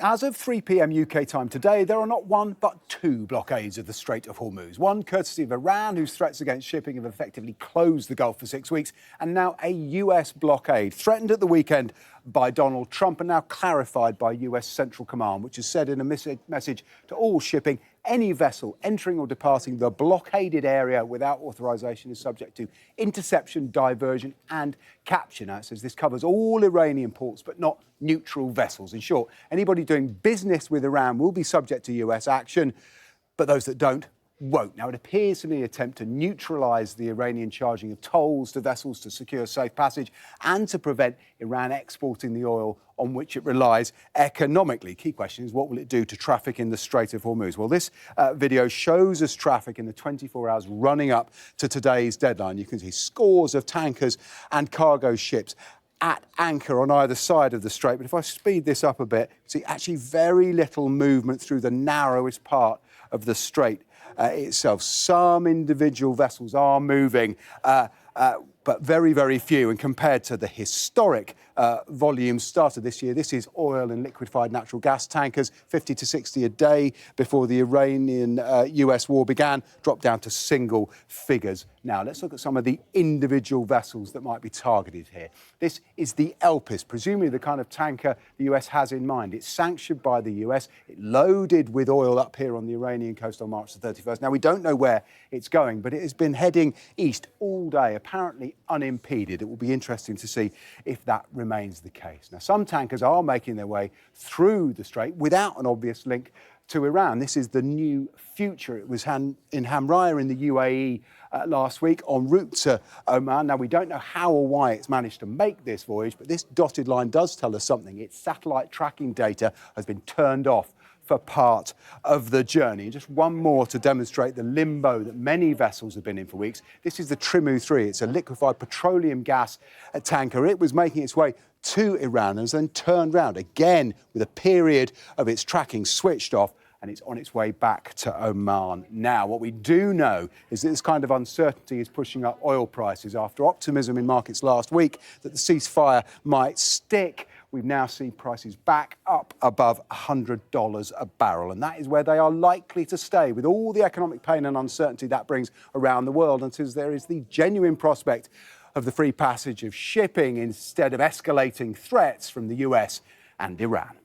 As of 3 p.m. UK time today, there are not one but two blockades of the Strait of Hormuz. One courtesy of Iran, whose threats against shipping have effectively closed the Gulf for 6 weeks, and now a US blockade, threatened at the weekend by Donald Trump and now clarified by US Central Command, which has said in a message to all shipping, any vessel entering or departing the blockaded area without authorization is subject to interception, diversion and capture. Now, it says this covers all Iranian ports, but not neutral vessels. In short, anybody doing business with Iran will be subject to US action, but those that don't won't. Now, it appears to be an attempt to neutralise the Iranian charging of tolls to vessels to secure safe passage and to prevent Iran exporting the oil on which it relies economically. Key question is, what will it do to traffic in the Strait of Hormuz? Well, this video shows us traffic in the 24 hours running up to today's deadline. You can see scores of tankers and cargo ships at anchor on either side of the strait. But if I speed this up a bit, you see actually very little movement through the narrowest part of the strait itself. Some individual vessels are moving, but very, very few. And compared to the historic volumes started this year, this is oil and liquefied natural gas tankers, 50 to 60 a day before the Iranian-US war began, dropped down to single figures. Now, let's look at some of the individual vessels that might be targeted here. This is the Elpis, presumably the kind of tanker the US has in mind. It's sanctioned by the US. It loaded with oil up here on the Iranian coast on March the 31st. Now, we don't know where it's going, but it has been heading east all day, apparently unimpeded. It will be interesting to see if that remains the case. Now, some tankers are making their way through the strait without an obvious link to Iran. This is the New Future. It was in Hamraya in the UAE last week en route to Oman. Now, we don't know how or why it's managed to make this voyage, but this dotted line does tell us something. Its satellite tracking data has been turned off for part of the journey. Just one more to demonstrate the limbo that many vessels have been in for weeks. This is the Trimu 3. It's a liquefied petroleum gas tanker. It was making its way to Iran and has then turned round again with a period of its tracking switched off, and it's on its way back to Oman now. What we do know is that this kind of uncertainty is pushing up oil prices. After optimism in markets last week that the ceasefire might stick, we've now seen prices back up above $100 a barrel. And that is where they are likely to stay, with all the economic pain and uncertainty that brings around the world, until there is the genuine prospect of the free passage of shipping instead of escalating threats from the US and Iran.